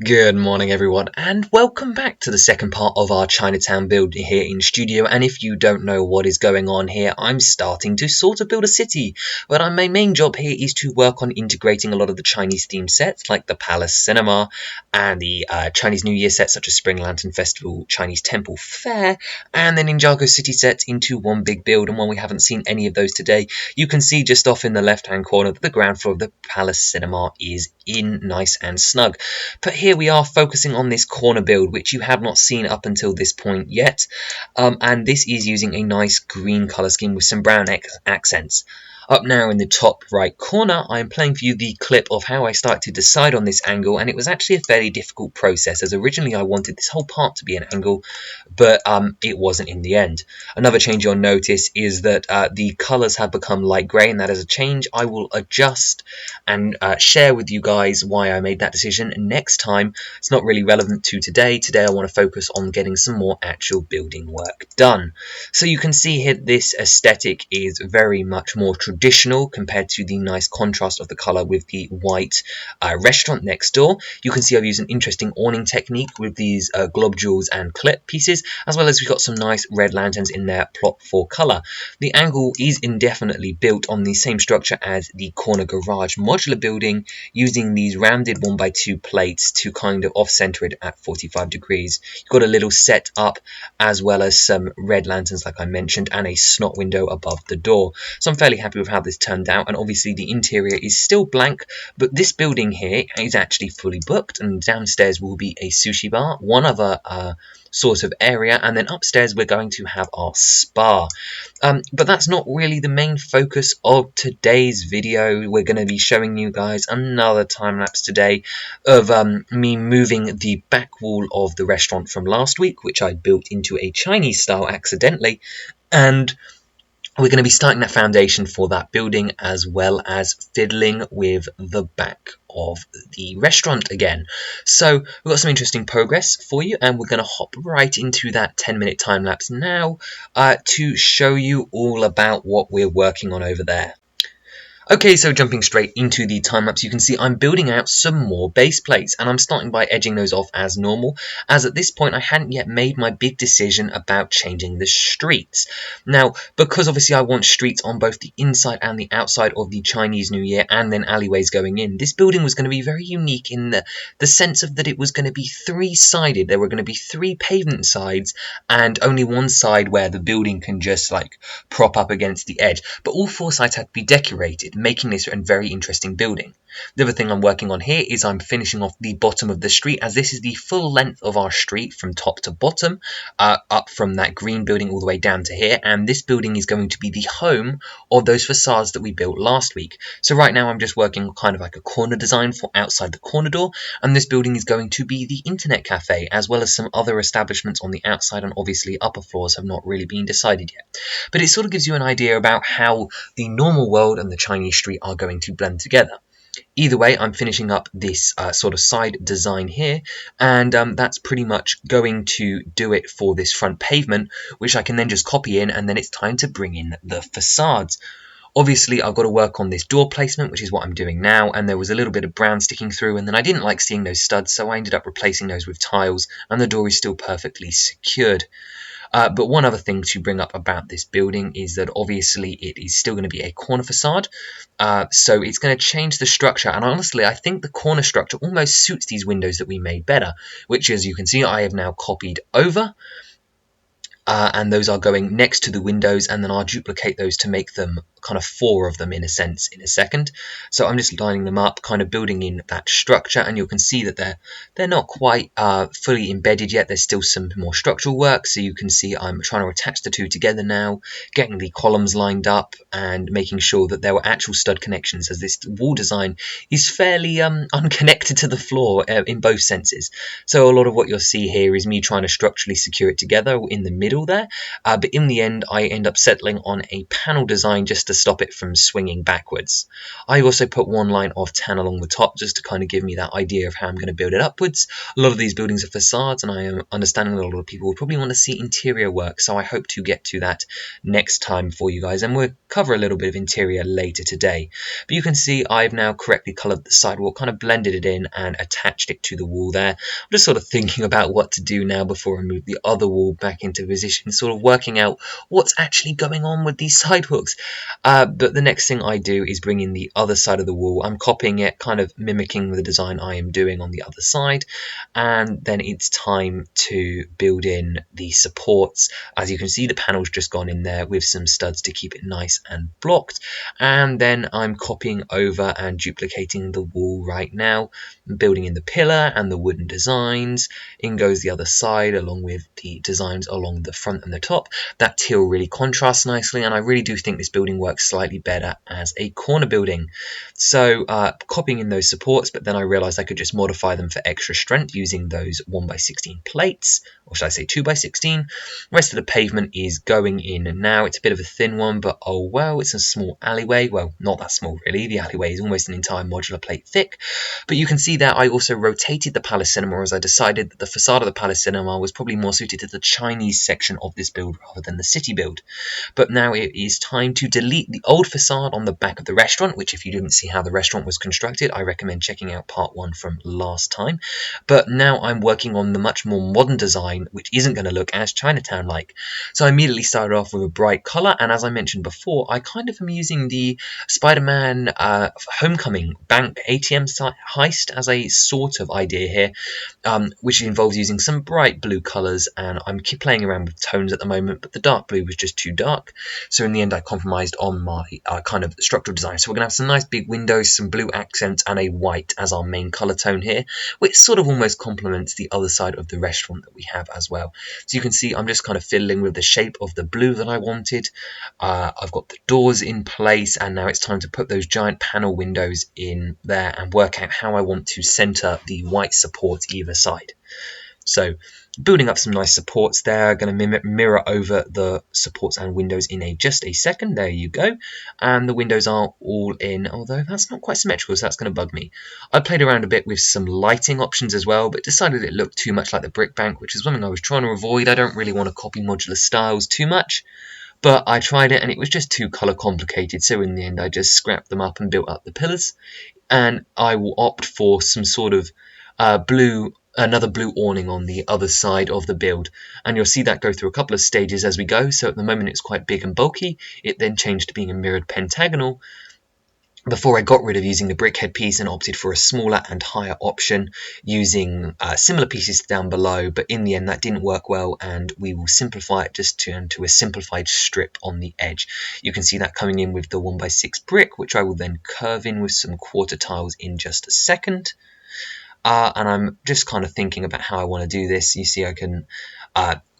Good morning, everyone, and welcome back to the second part of our Chinatown build here in studio. And if you don't know what is going on here, I'm starting to sort of build a city. But my main job here is to work on integrating a lot of the Chinese themed sets, like the Palace Cinema and the Chinese New Year sets, such as Spring Lantern Festival, Chinese Temple Fair, and the Ninjago City sets into one big build. And while we haven't seen any of those today, you can see just off in the left-hand corner that the ground floor of the Palace Cinema is in nice and snug. But here we are focusing on this corner build, which you have not seen up until this point yet. And this is using a nice green colour scheme with some brown accents. Up now in the top right corner, I am playing for you the clip of how I started to decide on this angle, and it was actually a fairly difficult process, as originally I wanted this whole part to be an angle, but it wasn't in the end. Another change you'll notice is that the colours have become light grey, and that is a change I will adjust and share with you guys why I made that decision next time. It's not really relevant to today. Today I want to focus on getting some more actual building work done. So you can see here this aesthetic is very much more traditional compared to the nice contrast of the colour with the white restaurant next door. You can see I've used an interesting awning technique with these globules and clip pieces, as well as we've got some nice red lanterns in there, plot for colour. The angle is indefinitely built on the same structure as the corner garage modular building, using these rounded 1x2 plates to kind of off-center it at 45 degrees. You've got a little set up, as well as some red lanterns like I mentioned, and a snot window above the door. So I'm fairly happy with how this turned out, and obviously the interior is still blank, but this building here is actually fully booked, and downstairs will be a sushi bar, one other sort of area, and then upstairs we're going to have our spa. But that's not really the main focus of today's video. We're going to be showing you guys another time lapse today of me moving the back wall of the restaurant from last week, which I built into a Chinese style accidentally, and we're going to be starting that foundation for that building, as well as fiddling with the back of the restaurant again. So we've got some interesting progress for you, and we're going to hop right into that 10-minute time lapse now to show you all about what we're working on over there. Okay, so jumping straight into the time-lapse, you can see I'm building out some more base plates, and I'm starting by edging those off as normal, as at this point I hadn't yet made my big decision about changing the streets. Now, because obviously I want streets on both the inside and the outside of the Chinese New Year, and then alleyways going in, this building was going to be very unique in the sense of that it was going to be three-sided. There were going to be three pavement sides, and only one side where the building can just like prop up against the edge, but all four sides had to be decorated, making this a very interesting building. The other thing I'm working on here is I'm finishing off the bottom of the street, as this is the full length of our street from top to bottom, up from that green building all the way down to here, and this building is going to be the home of those facades that we built last week. So right now I'm just working kind of like a corner design for outside the corner door, and this building is going to be the internet cafe, as well as some other establishments on the outside, and obviously upper floors have not really been decided yet. But it sort of gives you an idea about how the normal world and the Chinese street are going to blend together. Either way, I'm finishing up this sort of side design here, and that's pretty much going to do it for this front pavement, which I can then just copy in, and then it's time to bring in the facades. Obviously, I've got to work on this door placement, which is what I'm doing now, and there was a little bit of brown sticking through, and then I didn't like seeing those studs, so I ended up replacing those with tiles, and the door is still perfectly secured. But one other thing to bring up about this building is that obviously it is still going to be a corner facade, so it's going to change the structure, and honestly I think the corner structure almost suits these windows that we made better, which, as you can see, I have now copied over. And those are going next to the windows, and then I'll duplicate those to make them kind of four of them in a sense in a second. So I'm just lining them up, kind of building in that structure, and you can see that they're not quite fully embedded yet. There's still some more structural work, so you can see I'm trying to attach the two together now, getting the columns lined up and making sure that there were actual stud connections, as this wall design is fairly unconnected to the floor in both senses. So a lot of what you'll see here is me trying to structurally secure it together in the middle there, but in the end I end up settling on a panel design just to stop it from swinging backwards. I also put one line of tan along the top just to kind of give me that idea of how I'm going to build it upwards. A lot of these buildings are facades, and I am understanding that a lot of people will probably want to see interior work, so I hope to get to that next time for you guys, and we'll cover a little bit of interior later today. But you can see I've now correctly coloured the sidewalk, kind of blended it in and attached it to the wall there. I'm just sort of thinking about what to do now before I move the other wall back into position, sort of working out what's actually going on with these sidewalks. But the next thing I do is bring in the other side of the wall. I'm copying it, kind of mimicking the design I am doing on the other side, and then it's time to build in the supports. As you can see, the panel's just gone in there with some studs to keep it nice and blocked, and then I'm copying over and duplicating the wall right now, building in the pillar and the wooden designs. In goes the other side along with the designs along the front and the top. That teal really contrasts nicely, and I really do think this building works slightly better as a corner building. So copying in those supports, but then I realized I could just modify them for extra strength using those 1x16 plates, or should I say 2x16. The rest of the pavement is going in now. It's a bit of a thin one, but oh well, it's a small alleyway. Well, not that small really. The alleyway is almost an entire modular plate thick. But you can see that I also rotated the Palace Cinema, as I decided that the facade of the Palace Cinema was probably more suited to the Chinese section of this build rather than the city build. But now it is time to delete the old facade on the back of the restaurant, which if you didn't see how the restaurant was constructed, I recommend checking out part 1 from last time. But now I'm working on the much more modern design, which isn't going to look as Chinatown-like. So I immediately started off with a bright colour, and as I mentioned before, I kind of am using the Spider-Man Homecoming bank ATM heist as a sort of idea here, which involves using some bright blue colours, and I'm playing around with tones at the moment, but the dark blue was just too dark, so in the end I compromised on my kind of structural design. So we're going to have some nice big windows, some blue accents, and a white as our main colour tone here, which sort of almost complements the other side of the restaurant that we have as well. So you can see I'm just kind of fiddling with the shape of the blue that I wanted. I've got the doors in place, and now it's time to put those giant panel windows in there and work out how I want to centre the white supports either side. So building up some nice supports there, going to mirror over the supports and windows in just a second. There you go. And the windows are all in, although that's not quite symmetrical, so that's going to bug me. I played around a bit with some lighting options as well, but decided it looked too much like the brick bank, which is something I was trying to avoid. I don't really want to copy modular styles too much, but I tried it and it was just too colour complicated, so in the end I just scrapped them up and built up the pillars. And I will opt for some sort of another blue awning on the other side of the build, and you'll see that go through a couple of stages as we go. So at the moment it's quite big and bulky. It then changed to being a mirrored pentagonal before I got rid of using the brick headpiece and opted for a smaller and higher option using similar pieces down below, but in the end that didn't work well, and we will simplify it just to a simplified strip on the edge. You can see that coming in with the 1x6 brick, which I will then curve in with some quarter tiles in just a second. And I'm just kind of thinking about how I want to do this. You see I can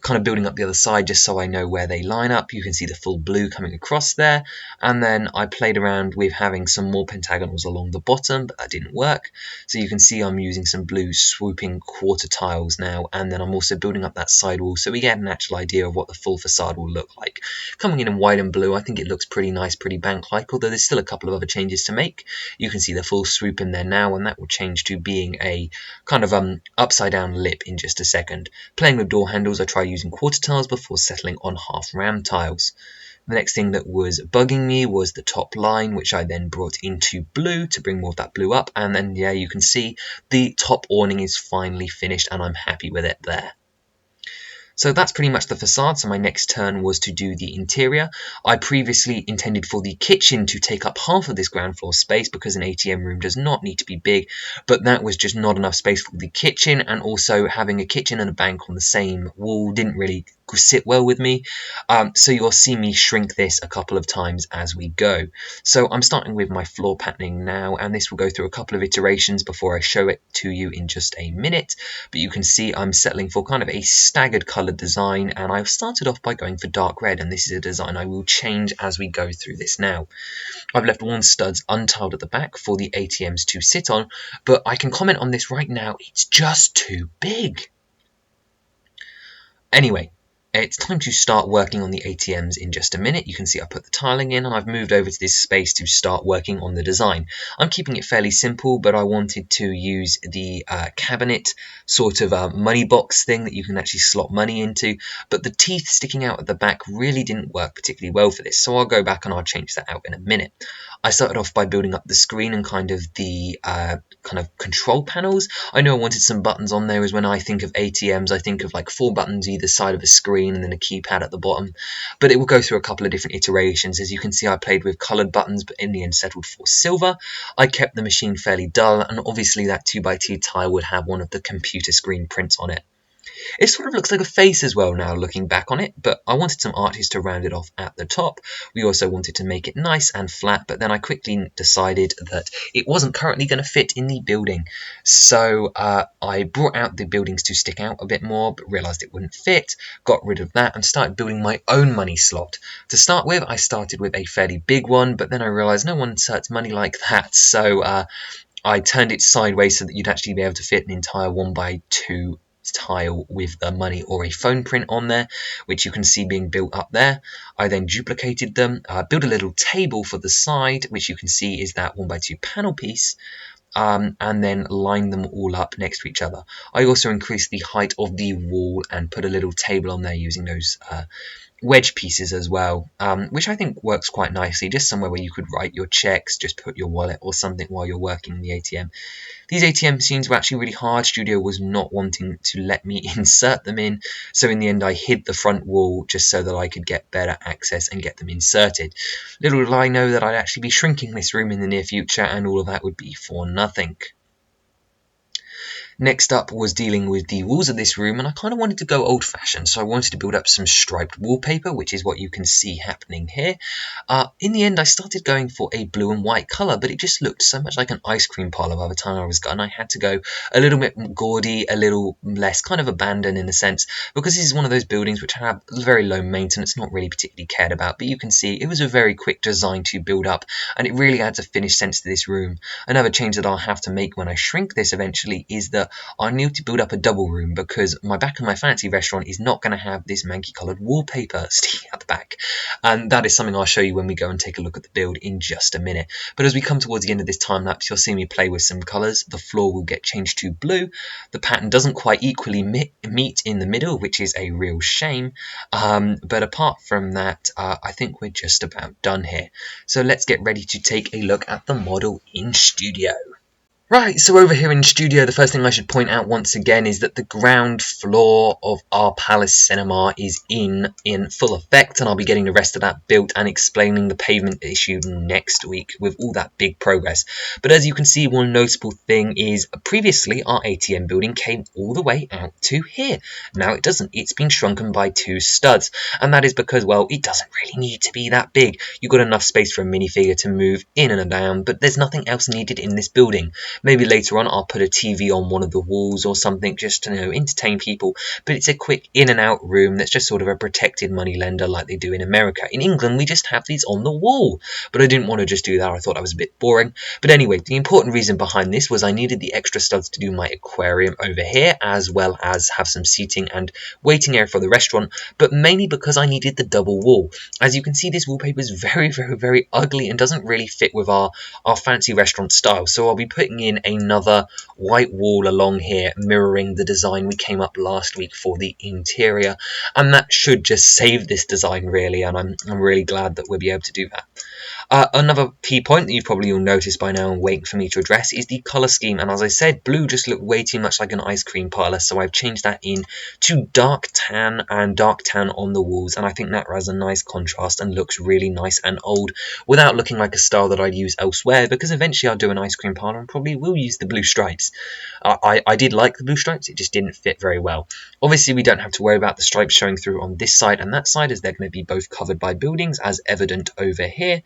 kind of building up the other side just so I know where they line up. You can see the full blue coming across there, and then I played around with having some more pentagonals along the bottom, but that didn't work. So you can see I'm using some blue swooping quarter tiles now, and then I'm also building up that side wall so we get an actual idea of what the full facade will look like. Coming in white and blue, I think it looks pretty nice, pretty bank-like, although there's still a couple of other changes to make. You can see the full swoop in there now, and that will change to being a kind of upside down lip in just a second. Playing with door handles, I tried using quarter tiles before settling on half round tiles. The next thing that was bugging me was the top line, which I then brought into blue to bring more of that blue up, and then yeah, you can see the top awning is finally finished and I'm happy with it there. So that's pretty much the facade, so my next turn was to do the interior. I previously intended for the kitchen to take up half of this ground floor space because an ATM room does not need to be big, but that was just not enough space for the kitchen, and also having a kitchen and a bank on the same wall didn't really sit well with me. So you'll see me shrink this a couple of times as we go. So I'm starting with my floor patterning now, and this will go through a couple of iterations before I show it to you in just a minute, but you can see I'm settling for kind of a staggered colored design, and I've started off by going for dark red, and this is a design I will change as we go through this now. I've left one studs untiled at the back for the ATMs to sit on, but I can comment on this right now, it's just too big. Anyway, It's time to start working on the ATMs in just a minute. You can see I put the tiling in and I've moved over to this space to start working on the design. I'm keeping it fairly simple, but I wanted to use the cabinet sort of money box thing that you can actually slot money into, but the teeth sticking out at the back really didn't work particularly well for this, so I'll go back and I'll change that out in a minute. I started off by building up the screen and kind of the kind of control panels. I know I wanted some buttons on there, as when I think of ATMs I think of like 4 buttons either side of a screen and then a keypad at the bottom, but it will go through a couple of different iterations. As you can see, I played with coloured buttons but in the end settled for silver. I kept the machine fairly dull, and obviously that 2x2 tile would have one of the computer screen prints on it. It sort of looks like a face as well now looking back on it, but I wanted some arches to round it off at the top. We also wanted to make it nice and flat, but then I quickly decided that it wasn't currently going to fit in the building. So I brought out the buildings to stick out a bit more, but realised it wouldn't fit, got rid of that and started building my own money slot. To start with, I started with a fairly big one, but then I realised no one inserts money like that, so I turned it sideways so that you'd actually be able to fit an entire 1x2 tile with the money or a phone print on there, which you can see being built up there. I then duplicated them, built a little table for the side, which you can see is that 1x2 panel piece, and then lined them all up next to each other. I also increased the height of the wall and put a little table on there using those wedge pieces as well, which I think works quite nicely, just somewhere where you could write your checks, just put your wallet or something while you're working in the ATM. These ATM scenes were actually really hard. Studio was not wanting to let me insert them in, so in the end I hid the front wall just so that I could get better access and get them inserted. Little did I know that I'd actually be shrinking this room in the near future, and all of that would be for nothing. Next up was dealing with the walls of this room, and I kind of wanted to go old-fashioned, so I wanted to build up some striped wallpaper, which is what you can see happening here. In the end, I started going for a blue and white colour, but it just looked so much like an ice cream parlour by the time I was done. I had to go a little bit gaudy, a little less kind of abandoned in a sense, because this is one of those buildings which have very low maintenance, not really particularly cared about, but you can see it was a very quick design to build up, and it really adds a finished sense to this room. Another change that I'll have to make when I shrink this eventually is that I need to build up a double room, because my back of my fancy restaurant is not going to have this manky coloured wallpaper sticking out the back, and that is something I'll show you when we go and take a look at the build in just a minute. But as we come towards the end of this time lapse, you'll see me play with some colours. The floor will get changed to blue. The pattern doesn't quite equally meet in the middle, which is a real shame, but apart from that, I think we're just about done here. So let's get ready to take a look at the model in studio. Right, so over here in studio, the first thing I should point out once again is that the ground floor of our Palace Cinema is in full effect, and I'll be getting the rest of that built and explaining the pavement issue next week with all that big progress. But as you can see, one notable thing is previously our ATM building came all the way out to here. Now it doesn't. It's been shrunken by 2 studs, and that is because, well, it doesn't really need to be that big. You've got enough space for a minifigure to move in and down, but there's nothing else needed in this building. Maybe later on I'll put a TV on one of the walls or something just to, entertain people, but it's a quick in and out room that's just sort of a protected moneylender like they do in America. In England we just have these on the wall, but I didn't want to just do that. I thought that was a bit boring. But anyway, the important reason behind this was I needed the extra studs to do my aquarium over here, as well as have some seating and waiting area for the restaurant, but mainly because I needed the double wall. As you can see, this wallpaper is very, very, very ugly and doesn't really fit with our fancy restaurant style, so I'll be putting in another white wall along here mirroring the design we came up last week for the interior, and that should just save this design really, and I'm really glad that we'll be able to do that. Another key point that you probably will notice by now and waiting for me to address is the colour scheme, and as I said, blue just looked way too much like an ice cream parlour, so I've changed that in to dark tan and dark tan on the walls, and I think that has a nice contrast and looks really nice and old without looking like a style that I'd use elsewhere, because eventually I'll do an ice cream parlour and probably will use the blue stripes. I did like the blue stripes, it just didn't fit very well. Obviously we don't have to worry about the stripes showing through on this side and that side, as they're going to be both covered by buildings as evident over here.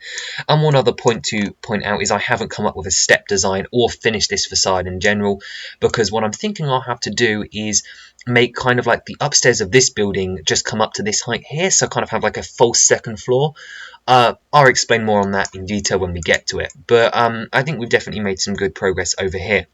And one other point to point out is I haven't come up with a step design or finished this facade in general, because what I'm thinking I'll have to do is make kind of like the upstairs of this building just come up to this height here, so kind of have like a false second floor. I'll explain more on that in detail when we get to it, but I think we've definitely made some good progress over here.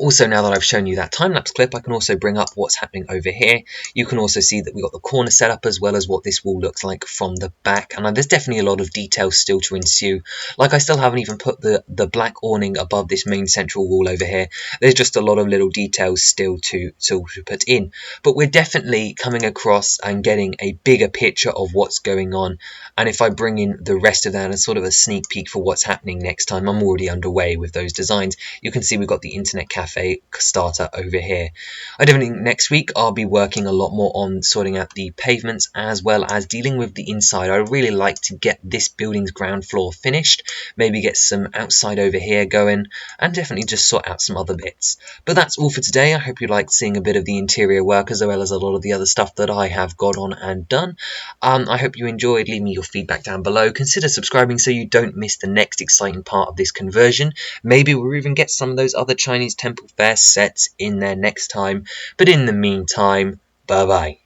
Also, now that I've shown you that time-lapse clip, I can also bring up what's happening over here. You can also see that we've got the corner set up, as well as what this wall looks like from the back. And there's definitely a lot of detail still to ensue. Like, I still haven't even put the black awning above this main central wall over here. There's just a lot of little details still to put in. But we're definitely coming across and getting a bigger picture of what's going on. And if I bring in the rest of that as sort of a sneak peek for what's happening next time, I'm already underway with those designs. You can see we've got the internet cafe starter over here. I definitely think next week I'll be working a lot more on sorting out the pavements as well as dealing with the inside. I really like to get this building's ground floor finished, maybe get some outside over here going, and definitely just sort out some other bits. But that's all for today. I hope you liked seeing a bit of the interior work as well as a lot of the other stuff that I have got on and done. I hope you enjoyed. Leave me your feedback down below. Consider subscribing so you don't miss the next exciting part of this conversion. Maybe we'll even get some of those other Chinese temple fair sets in there next time. But in the meantime, bye bye.